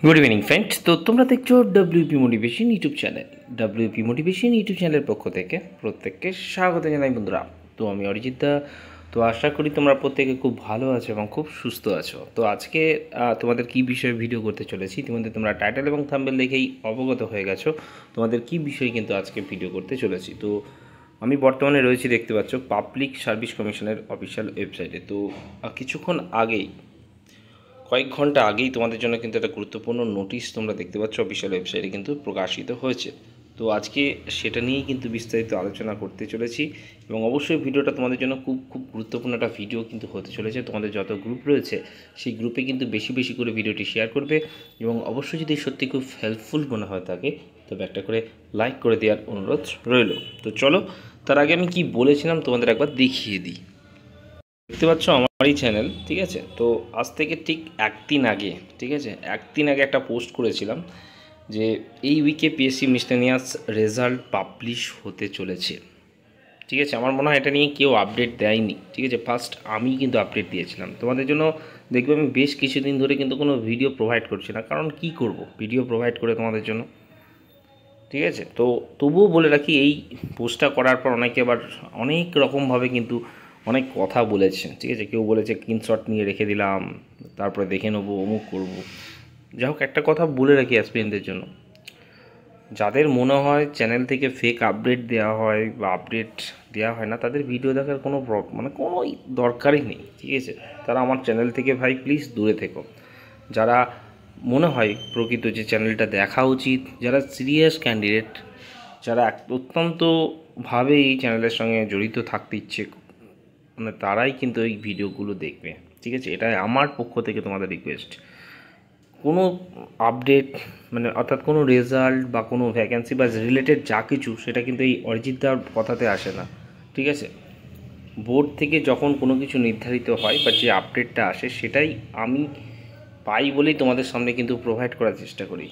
Good evening friends. তো তোমরা দেখছো WP motivation YouTube channel. WP motivation YouTube চ্যানেলের পক্ষ থেকে প্রত্যেককে স্বাগত জানাই বন্ধুরা। তো আমি অরিজিৎ দা। তো আশা করি তোমরা প্রত্যেকে খুব ভালো আছো এবং খুব সুস্থ আছো। তো আজকে তোমাদের কী বিষয়ে ভিডিও করতে চলেছি ইতিমধ্যে তোমরা টাইটেল এবং থাম্বনেল দেখেই অবগত হয়ে গেছো তোমাদের কী বিষয়ে কিন্তু আজকে ভিডিও করতে চলেছি। তো আমি বর্তমানে রয়েছি, দেখতে পাচ্ছ, পাবলিক সার্ভিস কমিশনের অফিসিয়াল ওয়েবসাইটে। তো কিছুক্ষণ আগেই, কয়েক ঘন্টা আগেই তোমাদের জন্য কিন্তু একটা গুরুত্বপূর্ণ নোটিশ তোমরা দেখতে পাচ্ছ অফিসিয়াল ওয়েবসাইটে কিন্তু প্রকাশিত হয়েছে। তো আজকে সেটা নিয়েই কিন্তু বিস্তারিত আলোচনা করতে চলেছি এবং অবশ্যই ভিডিওটা তোমাদের জন্য খুব খুব গুরুত্বপূর্ণ একটা ভিডিও কিন্তু হতে চলেছে। তোমাদের যত গ্রুপ রয়েছে সেই গ্রুপে কিন্তু বেশি বেশি করে ভিডিওটি শেয়ার করবে এবং অবশ্যই যদি সত্যি খুব হেল্পফুল মনে হয় থাকে তবে একটা করে লাইক করে দেওয়ার অনুরোধ রইল। তো চলো, তার আগে আমি কি বলেছিলাম তোমাদের একবার দেখিয়ে দিই। দেখতে পাচ্ছ আমারই চ্যানেল, ঠিক আছে। তো আজ থেকে ঠিক একদিন আগে, ঠিক আছে, একদিন আগে একটা পোস্ট করেছিলাম যে এই উইকে পিএসসি মিসলেনিয়াস রেজাল্ট পাবলিশ হতে চলেছে, ঠিক আছে। আমার মনে হয় এটা নিয়ে কেউ আপডেট দেয়নি, ঠিক আছে। ফার্স্ট আমি কিন্তু আপডেট দিয়েছিলাম তোমাদের জন্য। দেখবে আমি বেশ কিছুদিন ধরে কিন্তু কোনো ভিডিও প্রোভাইড করছি না, কারণ কি করব ভিডিও প্রোভাইড করে তোমাদের জন্য, ঠিক আছে। তো তবুও বলে রাখি, এই পোস্টটা করার পর অনেকে আবার অনেক রকমভাবে কিন্তু অনেক কথা বলেছে, ঠিক আছে। কেউ বলেছে স্ক্রিনশট নিয়ে রেখে দিলাম, তারপরে দেখে নেবো, অমুক করবো। যাই হোক, একটা কথা বলে রাখি অ্যাসপিরেন্টদের জন্য, যাদের মনে হয় চ্যানেল থেকে ফেক আপডেট দেওয়া হয় বা আপডেট দেওয়া হয় না, তাদের ভিডিও দেখার কোনো কোনো দরকারই নেই, ঠিক আছে। তারা আমার চ্যানেল থেকে ভাই প্লিজ দূরে থেকো। যারা মনে হয় প্রকৃত যে চ্যানেলটা দেখা উচিত, যারা সিরিয়াস ক্যান্ডিডেট, যারা অত্যন্তভাবে এই চ্যানেলের সঙ্গে জড়িত থাকতে ইচ্ছে, তারাই কিন্তু এই ভিডিওগুলো দেখবে, ঠিক আছে। এটাই আমার পক্ষ থেকে তোমাদের রিকোয়েস্ট। কোনো আপডেট অর্থাৎ কোনো রেজাল্ট বা কোনো ভ্যাকেন্সি বা রিলেটেড যা কিছু, সেটা কিন্তু এই অরিজিৎদার কথাতে আসে না, ঠিক আছে। বোর্ড থেকে যখন কোনো কিছু নির্ধারিত হয় বা যে আপডেটটা আসে, সেটাই আমি পাই বলেই তোমাদের সামনে কিন্তু প্রোভাইড করার চেষ্টা করি,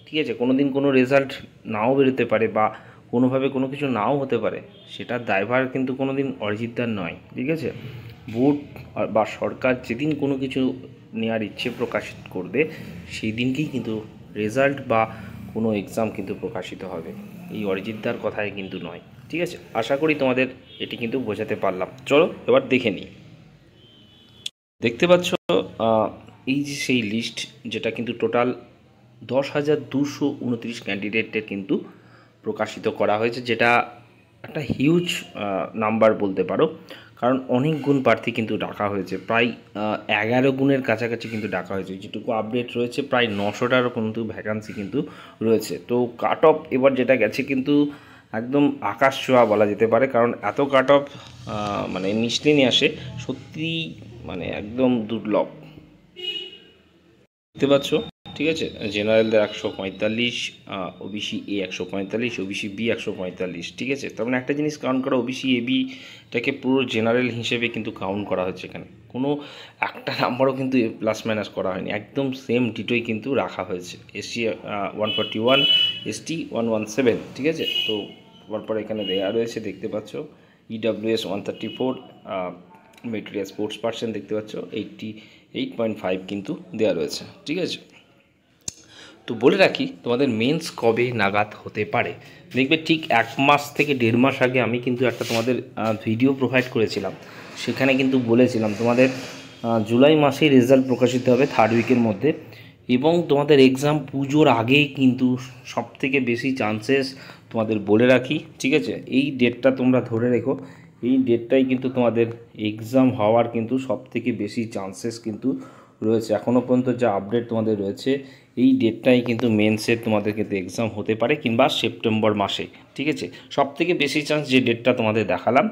ঠিক আছে। কোনো দিন কোনো রেজাল্ট নাও বেরোতে পারে বা কোনোভাবে কোনো কিছু নাও হতে পারে, সেটার দায়ভার কিন্তু কোনো দিন অরিজিৎদার নয়, ঠিক আছে। বোর্ড বা সরকার যেদিন কোনো কিছু নেওয়ার ইচ্ছে প্রকাশিত করবে, সেই দিনকেই কিন্তু রেজাল্ট বা কোনো এক্সাম কিন্তু প্রকাশিত হবে, এই অরিজিৎদার কথায় কিন্তু নয়, ঠিক আছে। আশা করি তোমাদের এটি কিন্তু বোঝাতে পারলাম। চলো এবার দেখে নিই। দেখতে পাচ্ছ এই যে সেই লিস্ট, যেটা কিন্তু টোটাল 10,229 ক্যান্ডিডেটের কিন্তু প্রকাশিত করা হয়েছে, যেটা একটা হিউজ নাম্বার বলতে পারো, কারণ অনেক গুণ প্রার্থী কিন্তু ডাকা হয়েছে, প্রায় 11 গুণের কাছাকাছি কিন্তু ডাকা হয়েছে। যেটুকু আপডেট রয়েছে প্রায় 900টারও কিন্তু ভ্যাকান্সি কিন্তু রয়েছে। তো কাট অফ এবার যেটা গেছে কিন্তু একদম আকাশ ছোঁয়া বলা যেতে পারে, কারণ এত কাট অফ মিসলেনিয়াসে সত্যি একদম দুর্লভ। দেখতে পাচ্ছ, ঠিক আছে। জেনারেলদের 145, ওবিসি এ 145, ওবিসি বি 145, ঠিক আছে। তার মানে একটা জিনিস কাউন্ট করা, ওবিসি এ বিটাকে পুরো জেনারেল হিসেবে কিন্তু কাউন্ট করা হচ্ছে। এখানে কোনো একটা নাম্বারও কিন্তু প্লাস মাইনাস করা হয়নি, একদম সেম ডিটোই কিন্তু রাখা হয়েছে। এসসি 141, এসটি 117, ঠিক আছে। তো পরপর এখানে দেওয়া রয়েছে, দেখতে পাচ্ছ। ইডাব্লিউএস 134, মেটেরিয়াল স্পোর্টস পার্সন দেখতে পাচ্ছ 88.5 কিন্তু দেওয়া রয়েছে, ঠিক আছে। তো বলে রাখি, তোমাদের মেন্স কবে নাগাদ হতে পারে। দেখবে ঠিক 1 মাস থেকে 1.5 মাস আগে আমি কিন্তু একটা তোমাদের ভিডিও প্রোভাইড করেছিলাম, সেখানে কিন্তু বলেছিলাম তোমাদের জুলাই মাসেই রেজাল্ট প্রকাশিত হবে 3rd উইকের মধ্যে, এবং তোমাদের এক্সাম পুজোর আগেই কিন্তু সবথেকে বেশি চান্সেস তোমাদের বলে রাখি, ঠিক আছে। এই ডেটটা তোমরা ধরে রেখো, এই ডেটটাই কিন্তু তোমাদের এক্সাম হওয়ার কিন্তু সবথেকে বেশি চান্সেস কিন্তু রয়েছে। এখনও পর্যন্ত যা আপডেট তোমাদের রয়েছে, এই ডেটটাই কিন্তু মেন্সের তোমাদের কিন্তু এক্সাম হতে পারে, কিংবা সেপ্টেম্বর মাসে, ঠিক আছে। সবথেকে বেশি চান্স যে ডেটটা তোমাদের দেখালাম,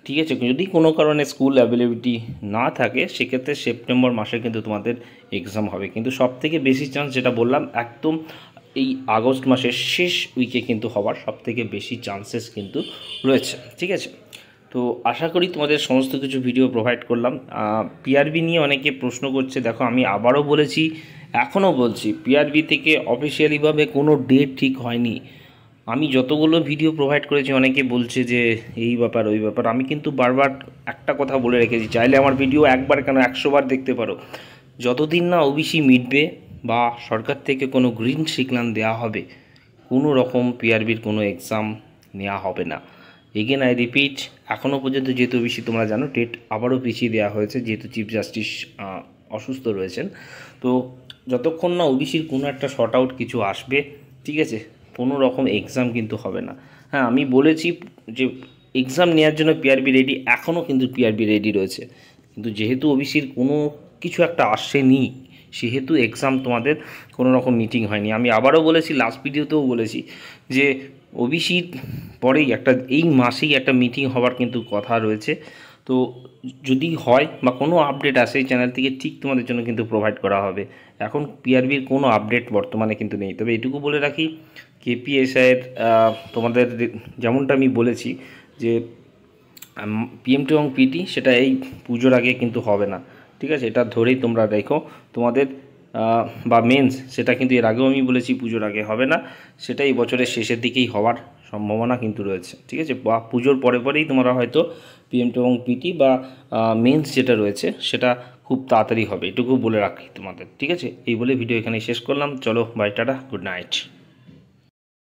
ঠিক আছে। যদি কোনো কারণে স্কুল অ্যাভেলেবিলিটি না থাকে, সেক্ষেত্রে সেপ্টেম্বর মাসে কিন্তু তোমাদের এক্সাম হবে, কিন্তু সবথেকে বেশি চান্স যেটা বললাম, একদম এই আগস্ট মাসের শেষ উইকে কিন্তু হওয়ার সবথেকে বেশি চান্সেস কিন্তু রয়েছে, ঠিক আছে। তো আশা করি তোমাদের সমস্ত কিছু ভিডিও প্রোভাইড করলাম। পিআরবি নিয়ে অনেকে প্রশ্ন করছে, দেখো আমি আবারও বলেছি, এখনও বলছি, পিআরবি থেকে অফিসিয়ালিভাবে কোনো ডেট ঠিক হয়নি। আমি যতগুলো ভিডিও প্রোভাইড করেছি, অনেকে বলছে যে এই ব্যাপার ওই ব্যাপার। আমি কিন্তু বারবার একটা কথা বলে রেখেছি, চাইলে আমার ভিডিও একবার কেন 100 বার দেখতে পারো, যতদিন না ওবিসি মিটবে বা সরকার থেকে কোনো গ্রিন সিগন্যাল দেওয়া হবে, কোনো রকম পিআরবির কোনো এক্সাম নেওয়া হবে না। এগেন আই রিপিট, এখনও পর্যন্ত যেহেতু ওবিসি তোমরা জানো ডেট আবারও পিছিয়ে দেওয়া হয়েছে, যেহেতু চিফ জাস্টিস অসুস্থ রয়েছেন। তো যতক্ষণ না ওবিসির কোনো একটা শর্ট আউট কিছু আসবে, ঠিক আছে, কোনো রকম এক্সাম কিন্তু হবে না। হ্যাঁ, আমি বলেছি যে এক্সাম নেওয়ার জন্য পিআরবি রেডি, এখনও কিন্তু পিআরবি রেডি রয়েছে, কিন্তু যেহেতু ওবিসির কোনো কিছু একটা আসেনি, সেহেতু এক্সাম তোমাদের কোনো রকম মিটিং হয়নি। আমি আবারও বলেছি, লাস্ট ভিডিওতেও বলেছি যে ওবিসির পরেই এই মাসেই একটা মিটিং হওয়ার কিন্তু কথা রয়েছে। তো যদি হয় বা কোনো আপডেট আসে এই চ্যানেল থেকে, ঠিক তোমাদের জন্য কিন্তু প্রোভাইড করা হবে। এখন পিআরবির কোনো আপডেট বর্তমানে কিন্তু নেই। তবে এটুকু বলে রাখি, কেপিএসআইয়ের তোমাদের যেমনটা আমি বলেছি যে পিএমটি এবং পিটি সেটা এই পুজোর আগে কিন্তু হবে না, ঠিক আছে, এটা ধরেই তোমরা দেখো। তোমাদের বা মেন্স সেটা কিন্তু এর আগেও আমি বলেছি পুজোর আগে হবে না, সেটা এই বছরের শেষের দিকেই হওয়ার সম্ভাবনা কিন্তু রয়েছে, ঠিক আছে, বা পুজোর পরে পরেই তোমরা হয়তো পিএমটি এবং পিটি বা মেন্স যেটা রয়েছে সেটা খুব তাড়াতাড়ি হবে, এটুকু বলে রাখি তোমাদের, ঠিক আছে। এই বলে ভিডিও এখানে শেষ করলাম। চলো বাই, টাটা, গুড নাইট।